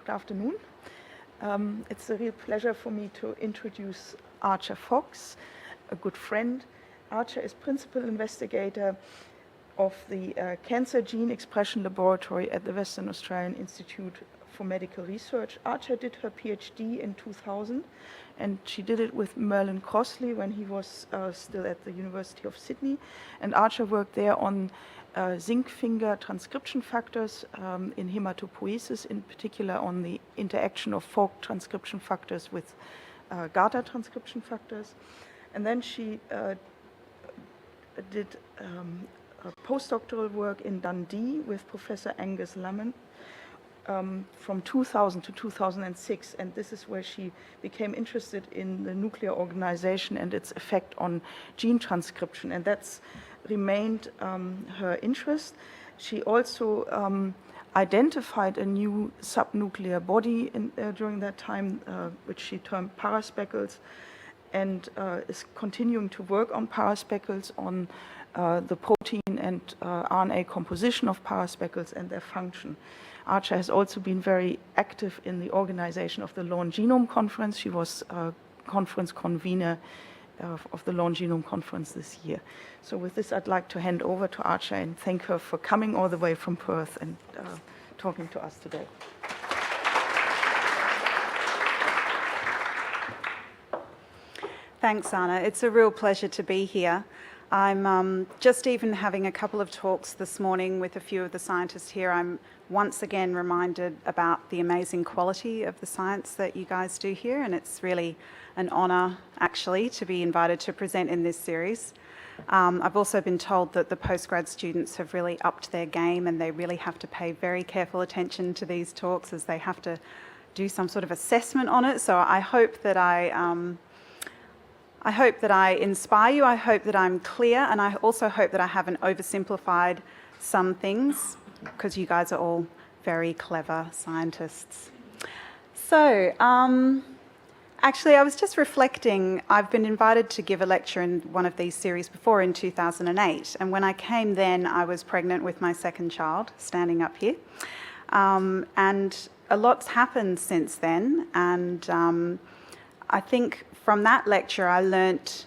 Good afternoon. It's a real pleasure for me to introduce Archa Fox, a good friend. Archa is principal investigator of the Cancer Gene Expression Laboratory at the Western Australian Institute for Medical Research. Archa did her PhD in 2000, and she did it with Merlin Crossley when he was still at the University of Sydney. And Archa worked there on zinc finger transcription factors in hematopoiesis, in particular on the interaction of fork transcription factors with GATA transcription factors. And then she did postdoctoral work in Dundee with Professor Angus Lamont from 2000 to 2006, and this is where she became interested in the nuclear organization and its effect on gene transcription, and that's remained her interest. She also identified a new subnuclear body during that time, which she termed paraspeckles, and is continuing to work on paraspeckles, on the protein and RNA composition of paraspeckles and their function. Archa has also been very active in the organization of the Lawn Genome Conference. She was conference convener of the Lawn Genome Conference this year. So with this, I'd like to hand over to Archa and thank her for coming all the way from Perth and talking to us today. Thanks, Anna. It's a real pleasure to be here. I'm just even having a couple of talks this morning with a few of the scientists here. I'm once again reminded about the amazing quality of the science that you guys do here, and it's really an honour, actually, to be invited to present in this series. I've also been told that the postgrad students have really upped their game, and they really have to pay very careful attention to these talks as they have to do some sort of assessment on it. So I hope that I inspire you, I hope that I'm clear, and I also hope that I haven't oversimplified some things, because you guys are all very clever scientists. So, actually, I was just reflecting. I've been invited to give a lecture in one of these series before in 2008, and when I came then, I was pregnant with my second child, standing up here. And a lot's happened since then, and I think from that lecture I learnt,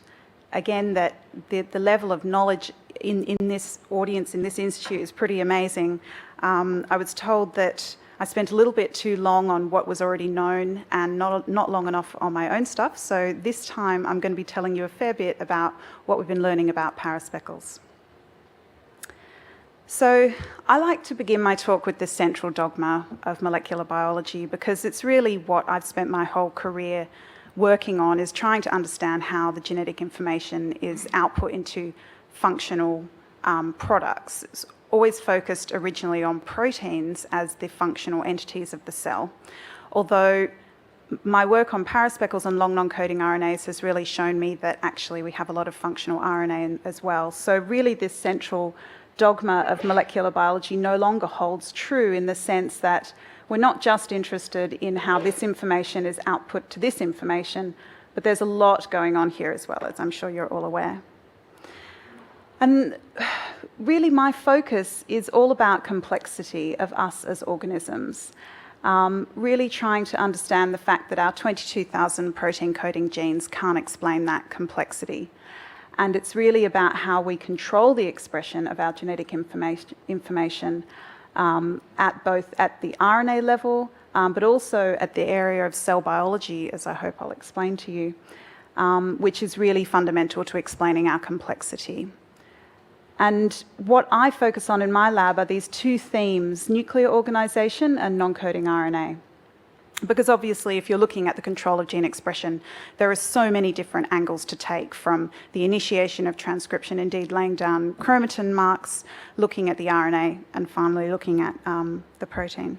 again, that the level of knowledge in this audience, in this institute, is pretty amazing. I was told that I spent a little bit too long on what was already known and not long enough on my own stuff. So this time I'm going to be telling you a fair bit about what we've been learning about paraspeckles. So I like to begin my talk with the central dogma of molecular biology, because it's really what I've spent my whole career working on, is trying to understand how the genetic information is output into functional products. It's always focused originally on proteins as the functional entities of the cell, although my work on paraspeckles and long non-coding RNAs has really shown me that actually we have a lot of functional RNA as well. So really this central dogma of molecular biology no longer holds true, in the sense that we're not just interested in how this information is output to this information, but there's a lot going on here as well, as I'm sure you're all aware. And really my focus is all about complexity of us as organisms, really trying to understand the fact that our 22,000 protein coding genes can't explain that complexity. And it's really about how we control the expression of our genetic information at the RNA level, but also at the area of cell biology, as I hope I'll explain to you, which is really fundamental to explaining our complexity. And what I focus on in my lab are these two themes: nuclear organization and non-coding RNA. Because obviously, if you're looking at the control of gene expression, there are so many different angles to take, from the initiation of transcription, indeed laying down chromatin marks, looking at the RNA, and finally looking at the protein.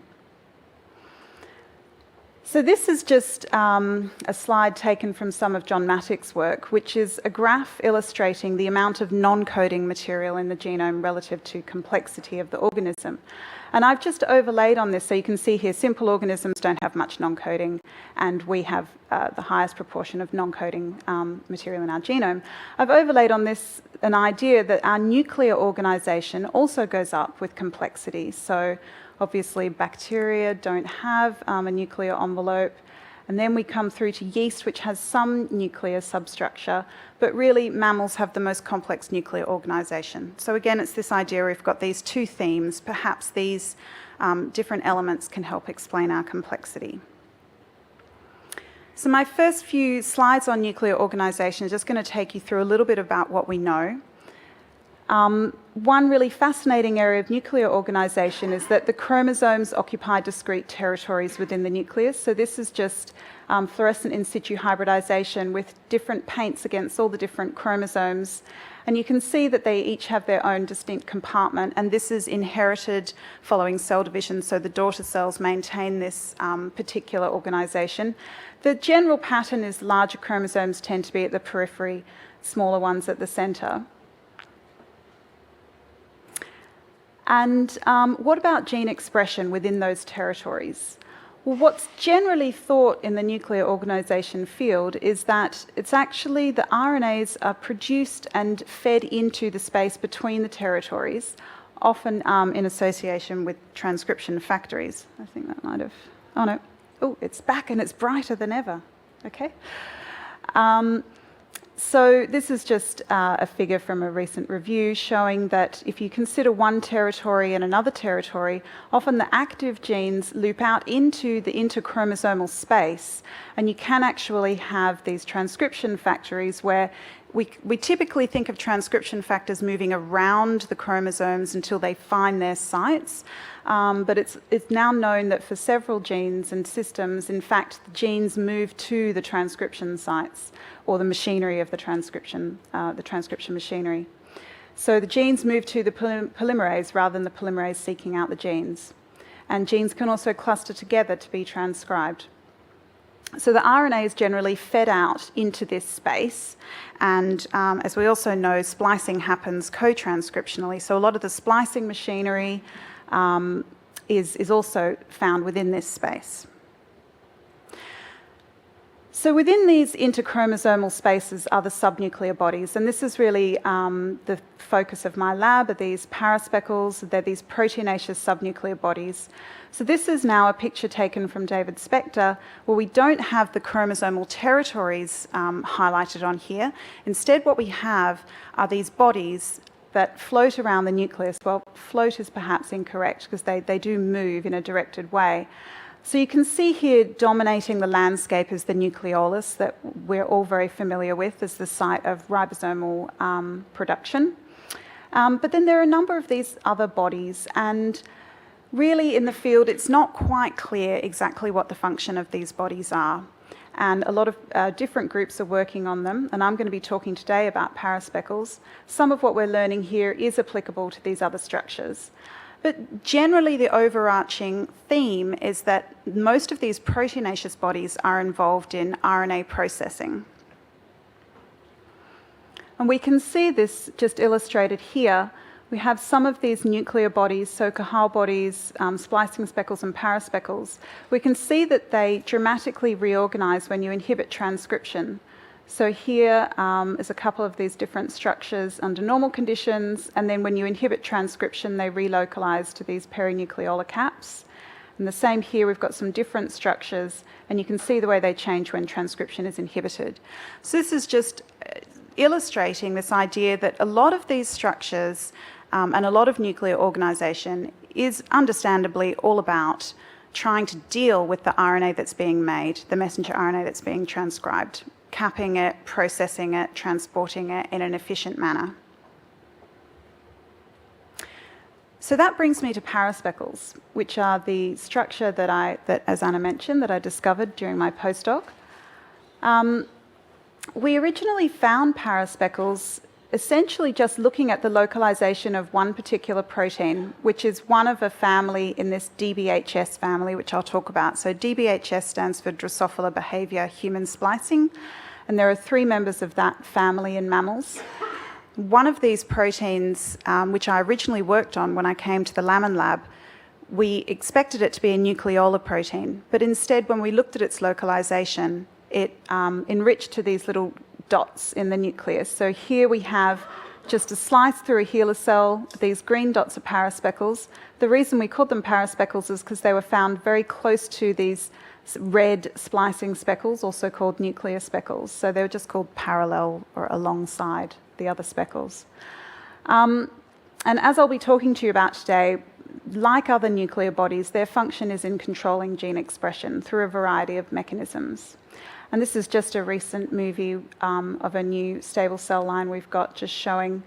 So this is just a slide taken from some of John Mattick's work, which is a graph illustrating the amount of non-coding material in the genome relative to complexity of the organism. And I've just overlaid on this, so you can see here simple organisms don't have much non-coding, and we have the highest proportion of non-coding material in our genome. I've overlaid on this an idea that our nuclear organisation also goes up with complexity. So Obviously, bacteria don't have a nuclear envelope. And then we come through to yeast, which has some nuclear substructure, but really mammals have the most complex nuclear organisation. So again, it's this idea we've got these two themes. Perhaps these different elements can help explain our complexity. So my first few slides on nuclear organisation is just going to take you through a little bit about what we know. One really fascinating area of nuclear organisation is that the chromosomes occupy discrete territories within the nucleus. So this is just fluorescent in situ hybridisation with different paints against all the different chromosomes. And you can see that they each have their own distinct compartment, and this is inherited following cell division, so the daughter cells maintain this particular organisation. The general pattern is larger chromosomes tend to be at the periphery, smaller ones at the centre. And what about gene expression within those territories? Well, what's generally thought in the nuclear organisation field is that it's actually the RNAs are produced and fed into the space between the territories, often in association with transcription factories. I think that might have... Oh, no. Oh, it's back and it's brighter than ever. Okay. So this is just a figure from a recent review showing that if you consider one territory and another territory, often the active genes loop out into the interchromosomal space, and you can actually have these transcription factories where we typically think of transcription factors moving around the chromosomes until they find their sites. But it's now known that for several genes and systems, in fact, the genes move to the transcription sites or the machinery of the transcription machinery. So the genes move to the polymerase rather than the polymerase seeking out the genes. And genes can also cluster together to be transcribed. So the RNA is generally fed out into this space, and as we also know, splicing happens co-transcriptionally. So a lot of the splicing machinery is also found within this space. So within these interchromosomal spaces are the subnuclear bodies, and this is really the focus of my lab, are these paraspeckles. They're these proteinaceous subnuclear bodies. So this is now a picture taken from David Spector where we don't have the chromosomal territories highlighted on here. Instead, what we have are these bodies that float around the nucleus. Well, float is perhaps incorrect because they do move in a directed way. So you can see here dominating the landscape is the nucleolus that we're all very familiar with as the site of ribosomal production. But then there are a number of these other bodies, and really in the field it's not quite clear exactly what the function of these bodies are. And a lot of different groups are working on them, and I'm going to be talking today about paraspeckles. Some of what we're learning here is applicable to these other structures. But generally the overarching theme is that most of these proteinaceous bodies are involved in RNA processing. And we can see this just illustrated here. We have some of these nuclear bodies, so Cajal bodies, splicing speckles and paraspeckles. We can see that they dramatically reorganize when you inhibit transcription. So here is a couple of these different structures under normal conditions, and then when you inhibit transcription, they relocalize to these perinucleolar caps. And the same here, we've got some different structures, and you can see the way they change when transcription is inhibited. So this is just illustrating this idea that a lot of these structures and a lot of nuclear organisation is understandably all about trying to deal with the RNA that's being made, the messenger RNA that's being transcribed, capping it, processing it, transporting it in an efficient manner. So that brings me to paraspeckles, which are the structure that as Anna mentioned, that I discovered during my postdoc. We originally found paraspeckles essentially just looking at the localization of one particular protein, which is one of a family in this DBHS family, which I'll talk about. So DBHS stands for Drosophila behavior human splicing, and there are 3 members of that family in mammals. One of these proteins, which I originally worked on when I came to the Lammen lab, we expected it to be a nucleolar protein, but instead when we looked at its localization, it enriched to these little dots in the nucleus. So here we have just a slice through a HeLa cell. These green dots are paraspeckles. The reason we called them paraspeckles is because they were found very close to these red splicing speckles, also called nuclear speckles. So they were just called parallel or alongside the other speckles. And as I'll be talking to you about today, like other nuclear bodies, their function is in controlling gene expression through a variety of mechanisms. And this is just a recent movie of a new stable cell line we've got, just showing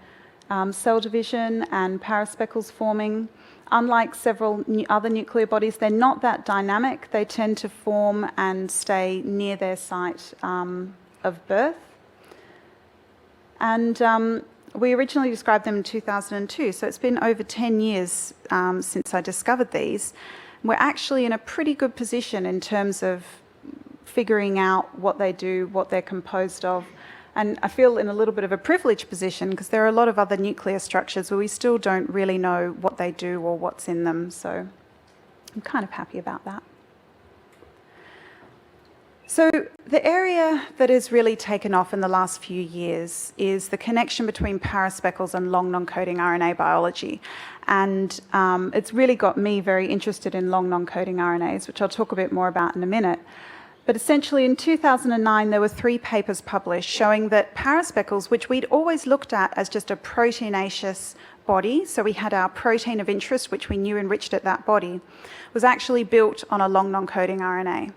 cell division and paraspeckles forming. Unlike several other nuclear bodies, they're not that dynamic. They tend to form and stay near their site of birth. And we originally described them in 2002, so it's been over 10 years since I discovered these. We're actually in a pretty good position in terms of figuring out what they do, what they're composed of. And I feel in a little bit of a privileged position because there are a lot of other nuclear structures where we still don't really know what they do or what's in them. So I'm kind of happy about that. So the area that has really taken off in the last few years is the connection between paraspeckles and long non-coding RNA biology. And it's really got me very interested in long non-coding RNAs, which I'll talk a bit more about in a minute. But essentially in 2009, there were 3 papers published showing that paraspeckles, which we'd always looked at as just a proteinaceous body, so we had our protein of interest, which we knew enriched at that body, was actually built on a long non-coding RNA.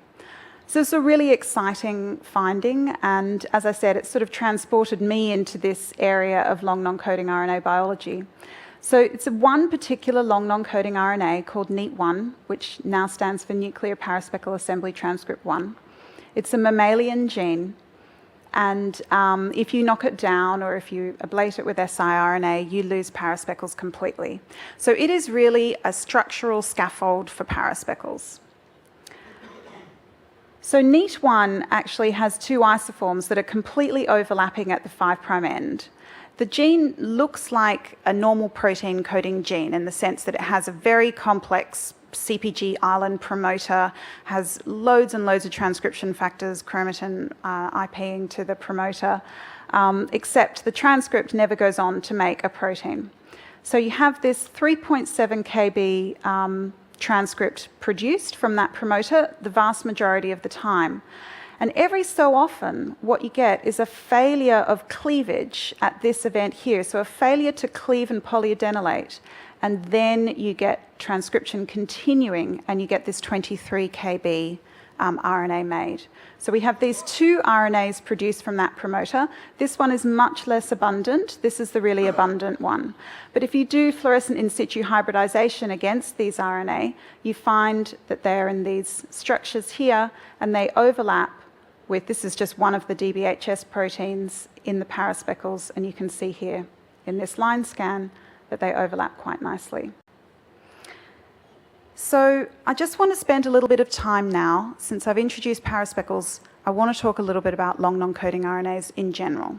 So it's a really exciting finding, and as I said, it sort of transported me into this area of long non-coding RNA biology. So it's one particular long non-coding RNA called NEAT1, which now stands for Nuclear Paraspeckle Assembly Transcript 1. It's a mammalian gene, and if you knock it down or if you ablate it with siRNA, you lose paraspeckles completely. So it is really a structural scaffold for paraspeckles. So NEAT1 actually has 2 isoforms that are completely overlapping at the 5' end. The gene looks like a normal protein coding gene in the sense that it has a very complex CPG island promoter, has loads and loads of transcription factors, chromatin IPing to the promoter, except the transcript never goes on to make a protein. So you have this 3.7 kb transcript produced from that promoter the vast majority of the time. And every so often, what you get is a failure of cleavage at this event here. So a failure to cleave and polyadenylate. And then you get transcription continuing, and you get this 23 kb RNA made. So we have these 2 RNAs produced from that promoter. This one is much less abundant. This is the really abundant one. But if you do fluorescent in situ hybridization against these RNA, you find that they're in these structures here, and they overlap with, this is just one of the DBHS proteins in the paraspeckles, and you can see here in this line scan that they overlap quite nicely. So I just want to spend a little bit of time now, since I've introduced paraspeckles, I want to talk a little bit about long non-coding RNAs in general.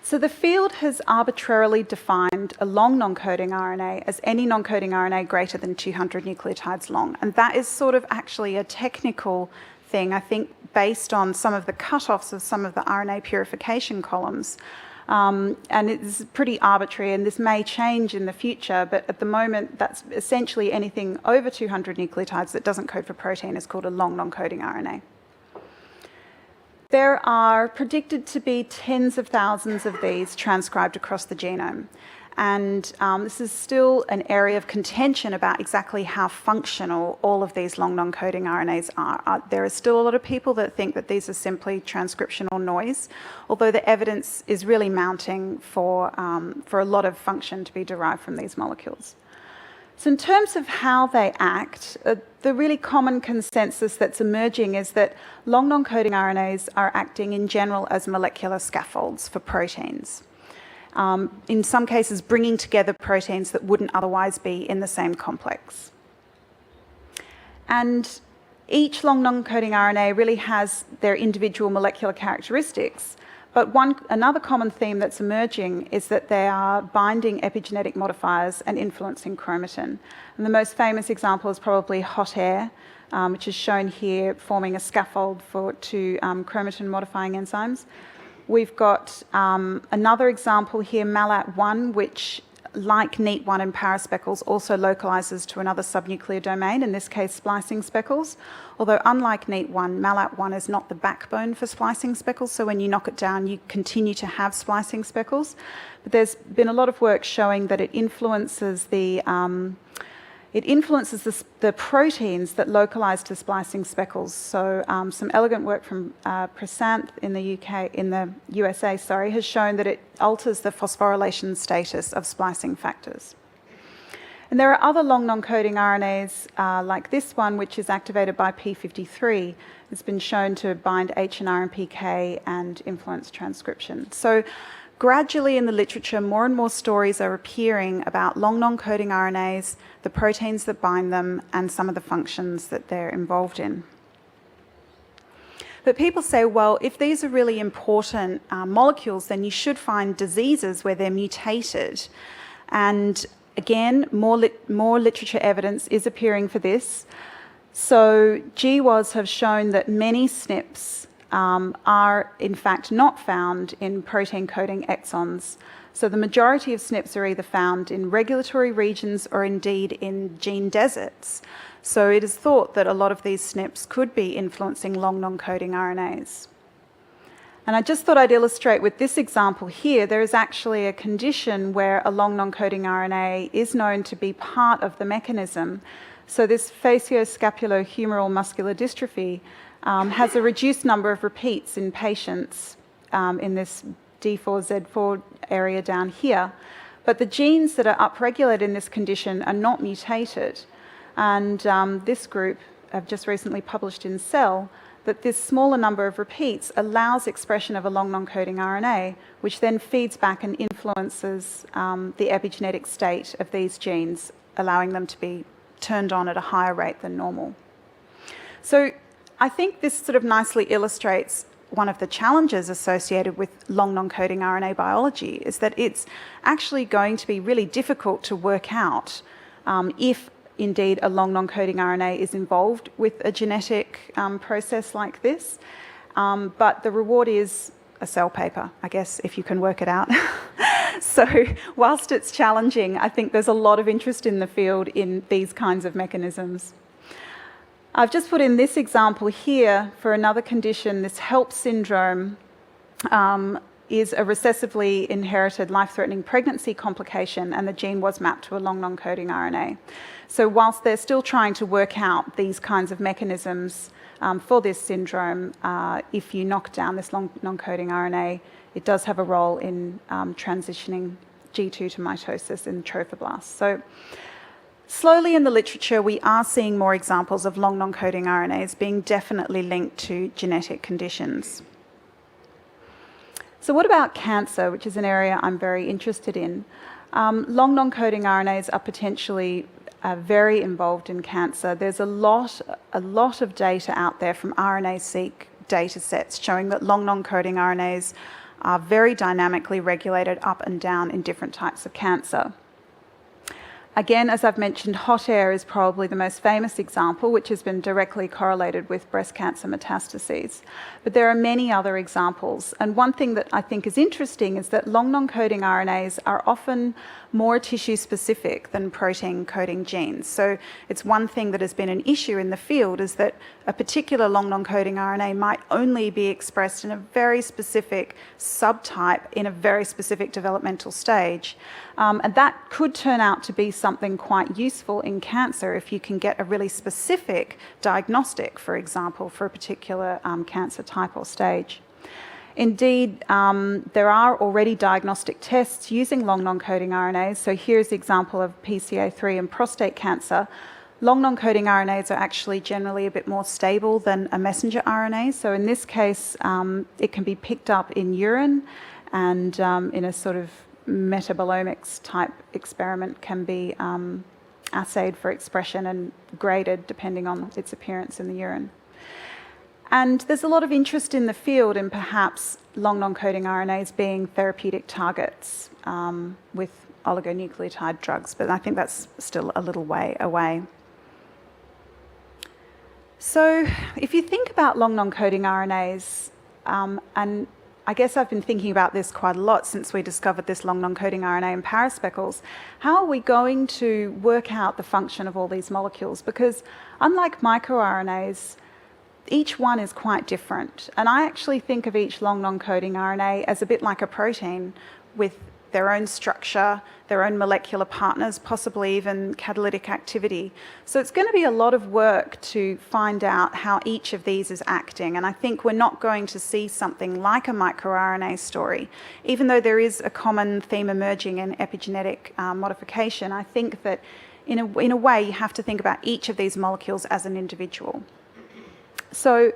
So the field has arbitrarily defined a long non-coding RNA as any non-coding RNA greater than 200 nucleotides long. And that is sort of actually a technical thing, I think, based on some of the cutoffs of some of the RNA purification columns. And it's pretty arbitrary, and this may change in the future, but at the moment, that's essentially anything over 200 nucleotides that doesn't code for protein is called a long non-coding RNA. There are predicted to be tens of thousands of these transcribed across the genome. And this is still an area of contention about exactly how functional all of these long non-coding RNAs are. There are still a lot of people that think that these are simply transcriptional noise, although the evidence is really mounting for a lot of function to be derived from these molecules. So in terms of how they act, the really common consensus that's emerging is that long non-coding RNAs are acting in general as molecular scaffolds for proteins. In some cases, bringing together proteins that wouldn't otherwise be in the same complex. And each long non-coding RNA really has their individual molecular characteristics, but another common theme that's emerging is that they are binding epigenetic modifiers and influencing chromatin. And the most famous example is probably hot air, which is shown here forming a scaffold for 2 chromatin modifying enzymes. we've got another example here, MALAT1, which, like NEAT1 and paraspeckles, also localizes to another subnuclear domain, in this case splicing speckles. Although unlike NEAT1, MALAT1 is not the backbone for splicing speckles, so when you knock it down, you continue to have splicing speckles. But there's been a lot of work showing that it influences the proteins that localize to splicing speckles. So some elegant work from Prasanth in the USA, has shown that it alters the phosphorylation status of splicing factors. And there are other long non-coding RNAs like this one, which is activated by p53. It's been shown to bind HNR and PK and influence transcription. So gradually in the literature, more and more stories are appearing about long non-coding RNAs, the proteins that bind them, and some of the functions that they're involved in. But people say, well, if these are really important molecules, then you should find diseases where they're mutated. And again, more literature evidence is appearing for this. So GWAS have shown that many SNPs are in fact not found in protein coding exons. So the majority of SNPs are either found in regulatory regions or indeed in gene deserts. So it is thought that a lot of these SNPs could be influencing long non-coding RNAs. And I just thought I'd illustrate with this example here, there is actually a condition where a long non-coding RNA is known to be part of the mechanism. So this facioscapulohumeral muscular dystrophy has a reduced number of repeats in patients in this D4Z4 area down here. But the genes that are upregulated in this condition are not mutated. And this group have just recently published in Cell that this smaller number of repeats allows expression of a long non-coding RNA, which then feeds back and influences the epigenetic state of these genes, allowing them to be turned on at a higher rate than normal. So I think this sort of nicely illustrates one of the challenges associated with long non-coding RNA biology is that it's actually going to be really difficult to work out if indeed a long non-coding RNA is involved with a genetic process like this. But the reward is a cell paper, I guess, if you can work it out. So whilst it's challenging, I think there's a lot of interest in the field in these kinds of mechanisms. I've just put in this example here for another condition. This HELP syndrome is a recessively inherited life-threatening pregnancy complication, and the gene was mapped to a long non-coding RNA. So whilst they're still trying to work out these kinds of mechanisms for this syndrome, if you knock down this long non-coding RNA, it does have a role in transitioning G2 to mitosis in trophoblasts. So slowly in the literature, we are seeing more examples of long non-coding RNAs being definitely linked to genetic conditions. So what about cancer, which is an area I'm very interested in? Long non-coding RNAs are potentially very involved in cancer. There's a lot of data out there from RNA-seq data sets showing that long non-coding RNAs are very dynamically regulated up and down in different types of cancer. Again, as I've mentioned, hot air is probably the most famous example, which has been directly correlated with breast cancer metastases. But there are many other examples. And one thing that I think is interesting is that long non-coding RNAs are often more tissue-specific than protein-coding genes. So it's one thing that has been an issue in the field is that a particular long non-coding RNA might only be expressed in a very specific subtype in a very specific developmental stage. And that could turn out to be something quite useful in cancer if you can get a really specific diagnostic, for example, for a particular cancer type or stage. Indeed, there are already diagnostic tests using long non-coding RNAs. So here's the example of PCA3 in prostate cancer. Long non-coding RNAs are actually generally a bit more stable than a messenger RNA. So in this case, it can be picked up in urine and in a sort of metabolomics type experiment can be assayed for expression and graded depending on its appearance in the urine. And there's a lot of interest in the field in perhaps long non-coding RNAs being therapeutic targets with oligonucleotide drugs, but I think that's still a little way away. So if you think about long non-coding RNAs and I guess I've been thinking about this quite a lot since we discovered this long non-coding RNA in paraspeckles. How are we going to work out the function of all these molecules? Because unlike microRNAs, each one is quite different. And I actually think of each long non-coding RNA as a bit like a protein with their own structure, their own molecular partners, possibly even catalytic activity. So it's going to be a lot of work to find out how each of these is acting. And I think we're not going to see something like a microRNA story. Even though there is a common theme emerging in epigenetic modification, I think that in a way you have to think about each of these molecules as an individual. So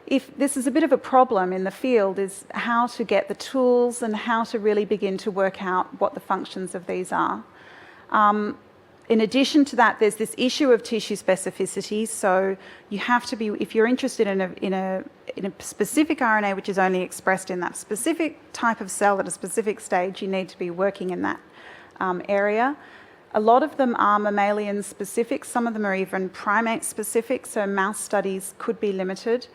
if this is a bit of a problem in the field, is how to get the tools and how to really begin to work out what the functions of these are. In addition to that, there's this issue of tissue specificity. So you have to be, if you're interested in a specific RNA which is only expressed in that specific type of cell at a specific stage, you need to be working in that area. A lot of them are mammalian specific. Some of them are even primate specific. So mouse studies could be limited.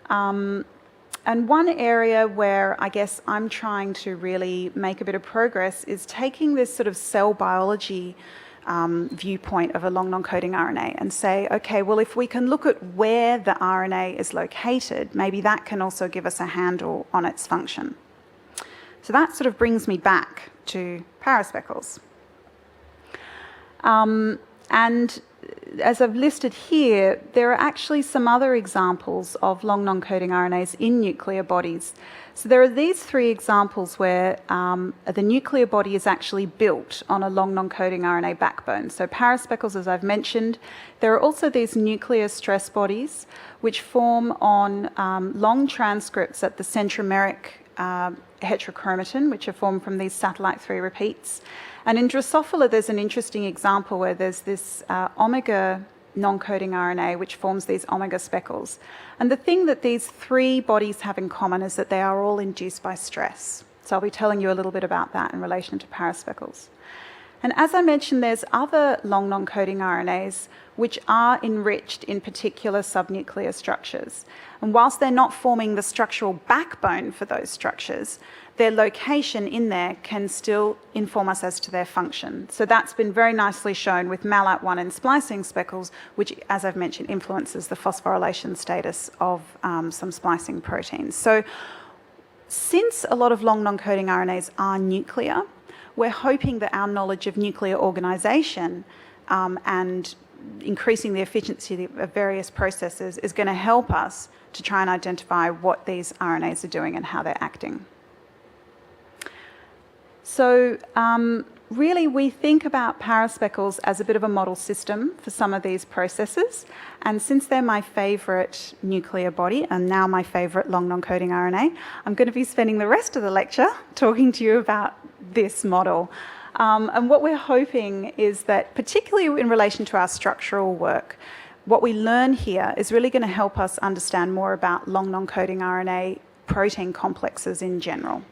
And one area where I guess I'm trying to really make a bit of progress is taking this sort of cell biology viewpoint of a long non-coding RNA and say, okay, well, if we can look at where the RNA is located, maybe that can also give us a handle on its function. So that sort of brings me back to paraspeckles. And as I've listed here, there are actually some other examples of long non-coding RNAs in nuclear bodies. So there are these three examples where the nuclear body is actually built on a long non-coding RNA backbone. So paraspeckles, as I've mentioned. There are also these nuclear stress bodies which form on long transcripts at the centromeric heterochromatin, which are formed from these satellite 3 repeats. And in Drosophila, there's an interesting example where there's this omega non-coding RNA which forms these omega speckles. And the thing that these three bodies have in common is that they are all induced by stress. So I'll be telling you a little bit about that in relation to paraspeckles. And as I mentioned, there's other long non-coding RNAs which are enriched in particular subnuclear structures. And whilst they're not forming the structural backbone for those structures, their location in there can still inform us as to their function. So that's been very nicely shown with MALAT1 and splicing speckles, which, as I've mentioned, influences the phosphorylation status of some splicing proteins. So since a lot of long non-coding RNAs are nuclear, we're hoping that our knowledge of nuclear organisation and increasing the efficiency of various processes is going to help us to try and identify what these RNAs are doing and how they're acting. So really we think about paraspeckles as a bit of a model system for some of these processes. And since they're my favourite nuclear body and now my favourite long non-coding RNA, I'm going to be spending the rest of the lecture talking to you about this model. And what we're hoping is that, particularly in relation to our structural work, what we learn here is really going to help us understand more about long non-coding RNA protein complexes in general.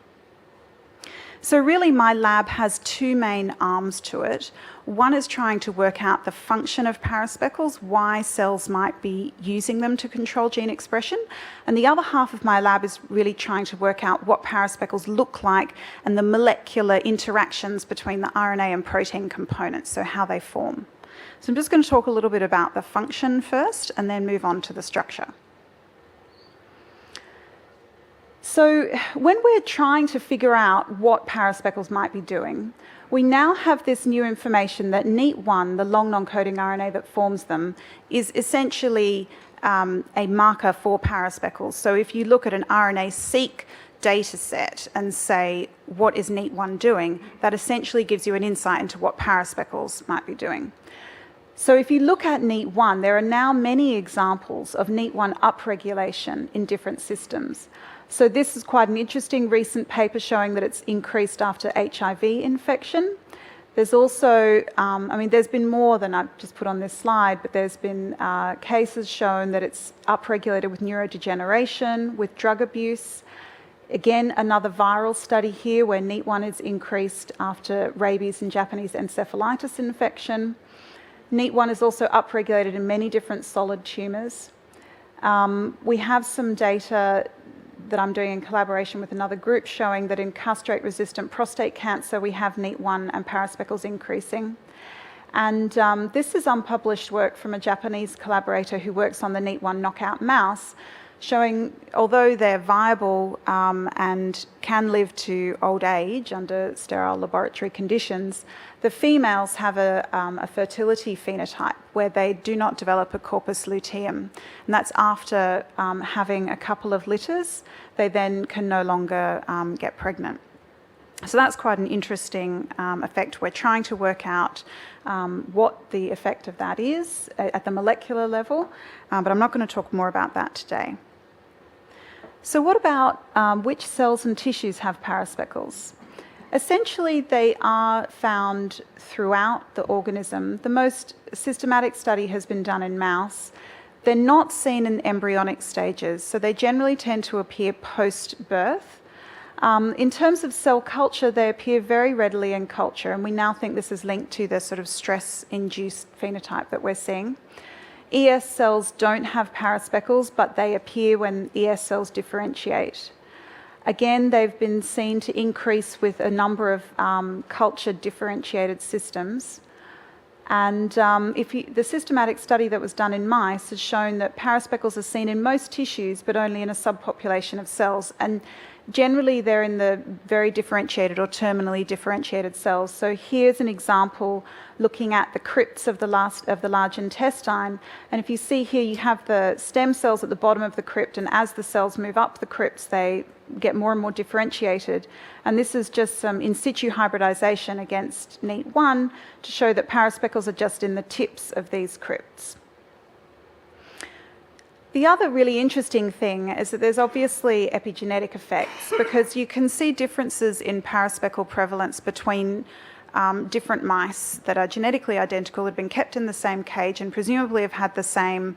So really my lab has two main arms to it. One is trying to work out the function of paraspeckles, why cells might be using them to control gene expression. And the other half of my lab is really trying to work out what paraspeckles look like and the molecular interactions between the RNA and protein components, so how they form. So I'm just going to talk a little bit about the function first and then move on to the structure. So when we're trying to figure out what paraspeckles might be doing, we now have this new information that NEAT1, the long non-coding RNA that forms them, is essentially a marker for paraspeckles. So if you look at an RNA-seq data set and say, what is NEAT1 doing, that essentially gives you an insight into what paraspeckles might be doing. So if you look at NEAT1, there are now many examples of NEAT1 upregulation in different systems. So this is quite an interesting recent paper showing that it's increased after HIV infection. There's also, there's been more than I've just put on this slide, but there's been cases shown that it's upregulated with neurodegeneration, with drug abuse. Again, another viral study here where NEAT1 is increased after rabies and Japanese encephalitis infection. NEAT1 is also upregulated in many different solid tumours. We have some data that I'm doing in collaboration with another group showing that in castrate-resistant prostate cancer we have NEAT1 and paraspeckles increasing. And this is unpublished work from a Japanese collaborator who works on the NEAT1 knockout mouse, showing although they're viable and can live to old age under sterile laboratory conditions, the females have a fertility phenotype where they do not develop a corpus luteum. And that's after having a couple of litters, they then can no longer get pregnant. So that's quite an interesting effect. We're trying to work out what the effect of that is at the molecular level, but I'm not going to talk more about that today. So what about which cells and tissues have paraspeckles? Essentially, they are found throughout the organism. The most systematic study has been done in mouse. They're not seen in embryonic stages, so they generally tend to appear post-birth. In terms of cell culture, they appear very readily in culture, and we now think this is linked to the sort of stress-induced phenotype that we're seeing. ES cells don't have paraspeckles, but they appear when ES cells differentiate. Again, they've been seen to increase with a number of culture differentiated systems. And the systematic study that was done in mice has shown that paraspeckles are seen in most tissues, but only in a subpopulation of cells. And generally, they're in the very differentiated or terminally differentiated cells. So here's an example looking at the crypts of the large intestine. And if you see here, you have the stem cells at the bottom of the crypt, and as the cells move up the crypts, they get more and more differentiated. And this is just some in situ hybridization against NEAT1 to show that paraspeckles are just in the tips of these crypts. The other really interesting thing is that there's obviously epigenetic effects, because you can see differences in paraspeckle prevalence between different mice that are genetically identical, have been kept in the same cage and presumably have had the same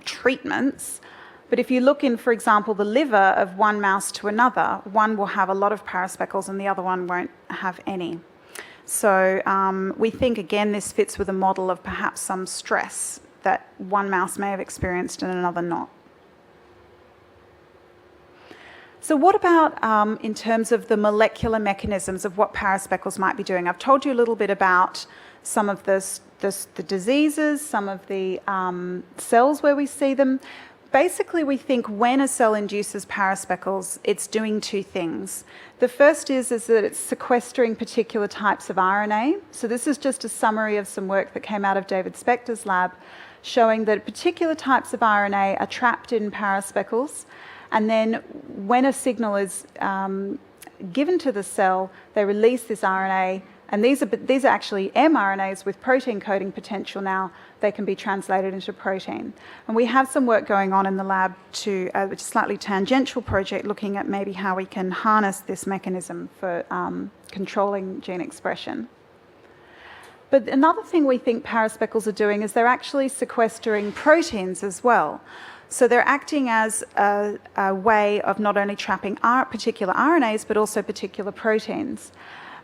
treatments. But if you look in, for example, the liver of one mouse to another, one will have a lot of paraspeckles and the other one won't have any. So we think, again, this fits with a model of perhaps some stress that one mouse may have experienced and another not. So what about in terms of the molecular mechanisms of what paraspeckles might be doing? I've told you a little bit about some of the diseases, some of the cells where we see them. Basically, we think when a cell induces paraspeckles, it's doing two things. The first is that it's sequestering particular types of RNA. So this is just a summary of some work that came out of David Spector's lab, showing that particular types of RNA are trapped in paraspeckles, and then when a signal is given to the cell, they release this RNA, and these are actually mRNAs with protein coding potential now. They can be translated into protein. And we have some work going on in the lab which is a slightly tangential project, looking at maybe how we can harness this mechanism for controlling gene expression. But another thing we think paraspeckles are doing is they're actually sequestering proteins as well. So they're acting as a way of not only trapping particular RNAs, but also particular proteins.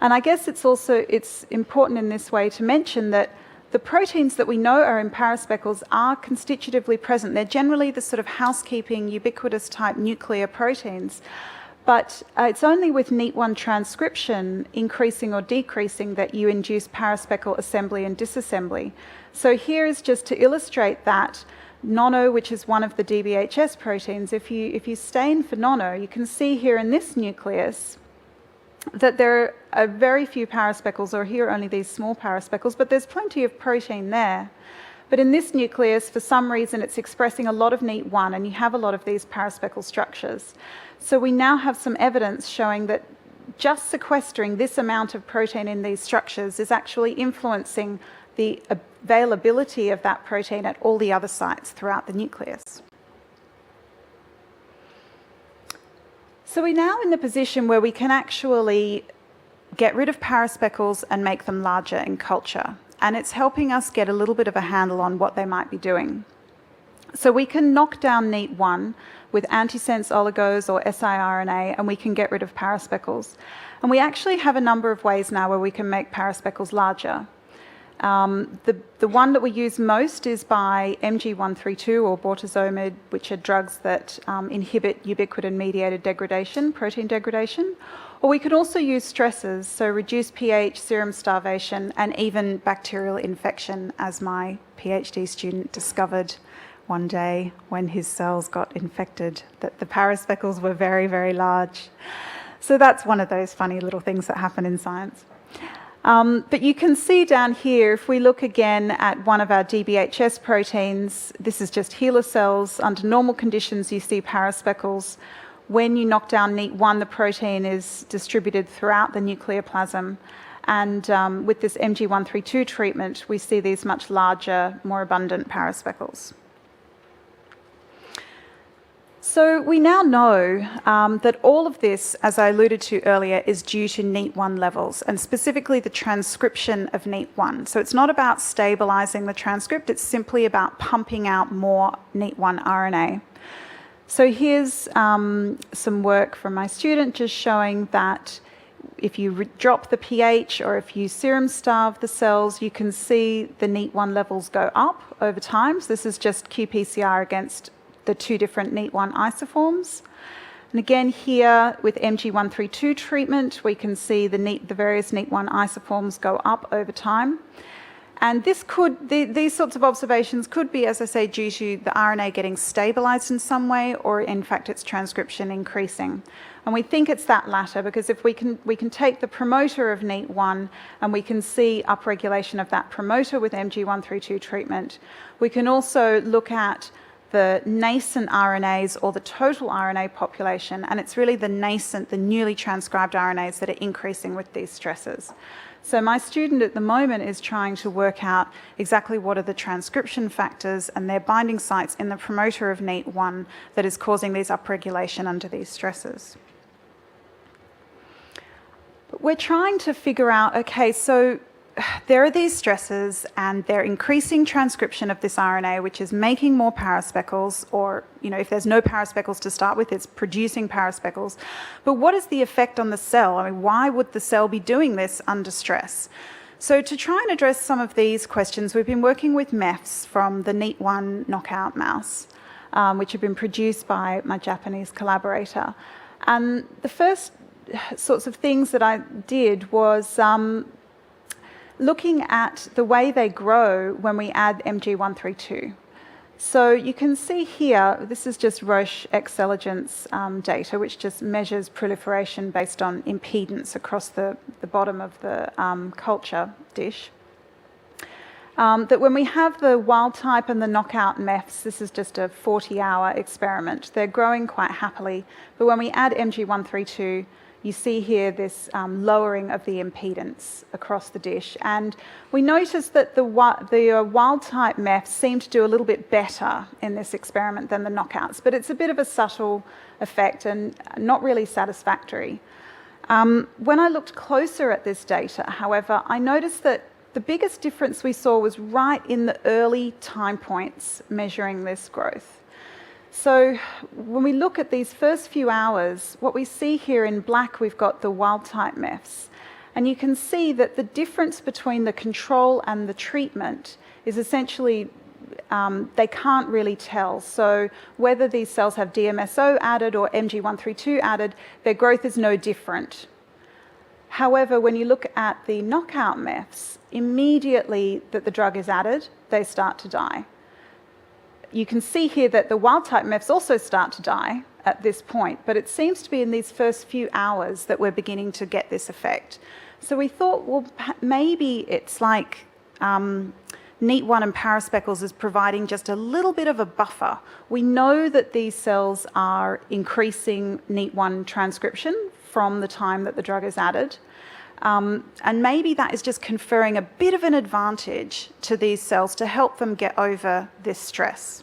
And I guess it's important in this way to mention that the proteins that we know are in paraspeckles are constitutively present. They're generally the sort of housekeeping, ubiquitous type nuclear proteins. But it's only with NEAT1 transcription increasing or decreasing that you induce paraspeckle assembly and disassembly. So here is just to illustrate that nono, which is one of the DBHS proteins, if you stain for nono, you can see here in this nucleus that there are very few paraspeckles, or here only these small paraspeckles, but there's plenty of protein there. But in this nucleus, for some reason, it's expressing a lot of NEAT1, and you have a lot of these paraspeckle structures. So we now have some evidence showing that just sequestering this amount of protein in these structures is actually influencing the availability of that protein at all the other sites throughout the nucleus. So we're now in the position where we can actually get rid of paraspeckles and make them larger in culture. And it's helping us get a little bit of a handle on what they might be doing. So we can knock down NEAT1 with antisense oligos or siRNA, and we can get rid of paraspeckles. And we actually have a number of ways now where we can make paraspeckles larger. The one that we use most is by MG132 or bortezomib, which are drugs that inhibit ubiquitin-mediated degradation, protein degradation. Or we could also use stressors, so reduced pH, serum starvation, and even bacterial infection, as my PhD student discovered one day when his cells got infected, that the paraspeckles were very, very large. So that's one of those funny little things that happen in science. But you can see down here, if we look again at one of our DBHS proteins, this is just HeLa cells. Under normal conditions, you see paraspeckles. When you knock down NEAT1, the protein is distributed throughout the nucleoplasm. And with this MG132 treatment, we see these much larger, more abundant paraspeckles. So we now know that all of this, as I alluded to earlier, is due to NEAT1 levels, and specifically the transcription of NEAT1. So it's not about stabilising the transcript, it's simply about pumping out more NEAT1 RNA. So here's some work from my student just showing that if you drop the pH or if you serum starve the cells, you can see the NEAT1 levels go up over time. So this is just qPCR against the two different NEAT1 isoforms. And again here with MG132 treatment, we can see the various NEAT1 isoforms go up over time. And these sorts of observations could be, as I say, due to the RNA getting stabilized in some way, or in fact its transcription increasing. And we think it's that latter, because if we can take the promoter of NEAT1 and we can see upregulation of that promoter with MG132 treatment, we can also look at the nascent RNAs or the total RNA population, and it's really the nascent, the newly transcribed RNAs that are increasing with these stressors. So my student at the moment is trying to work out exactly what are the transcription factors and their binding sites in the promoter of NEAT1 that is causing these upregulation under these stressors. But we're trying to figure out, okay, so there are these stressors and they're increasing transcription of this RNA, which is making more paraspeckles, or if there's no paraspeckles to start with, it's producing paraspeckles. But what is the effect on the cell? I mean, why would the cell be doing this under stress? So to try and address some of these questions, we've been working with MEFs from the NEAT1 knockout mouse, which have been produced by my Japanese collaborator. And the first sorts of things that I did was looking at the way they grow when we add MG132. So you can see here, this is just Roche Excelligence data, which just measures proliferation based on impedance across the bottom of the culture dish. That when we have the wild type and the knockout MEFs, this is just a 40-hour experiment, they're growing quite happily. But when we add MG132, you see here this lowering of the impedance across the dish. And we noticed that the wild-type MEFs seem to do a little bit better in this experiment than the knockouts, but it's a bit of a subtle effect and not really satisfactory. When I looked closer at this data, however, I noticed that the biggest difference we saw was right in the early time points measuring this growth. So when we look at these first few hours, what we see here in black, we've got the wild-type MEFs. And you can see that the difference between the control and the treatment is essentially, they can't really tell. So whether these cells have DMSO added or MG132 added, their growth is no different. However, when you look at the knockout MEFs, immediately that the drug is added, they start to die. You can see here that the wild-type MEFs also start to die at this point, but it seems to be in these first few hours that we're beginning to get this effect. So we thought, well, maybe it's like NEAT1 and paraspeckles is providing just a little bit of a buffer. We know that these cells are increasing NEAT1 transcription from the time that the drug is added. And maybe that is just conferring a bit of an advantage to these cells to help them get over this stress.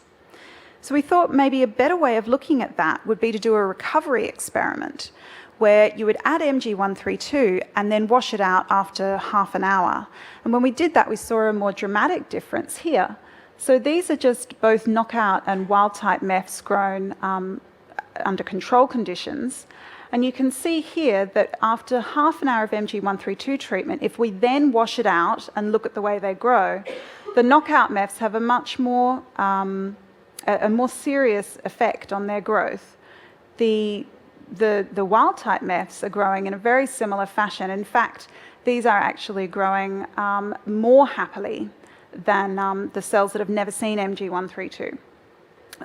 So we thought maybe a better way of looking at that would be to do a recovery experiment where you would add MG132 and then wash it out after half an hour. And when we did that, we saw a more dramatic difference here. So these are just both knockout and wild-type MEFs grown under control conditions. And you can see here that after half an hour of MG132 treatment, if we then wash it out and look at the way they grow, the knockout MEFs have a much more, a more serious effect on their growth. The wild-type MEFs are growing in a very similar fashion. In fact, these are actually growing more happily than the cells that have never seen MG132.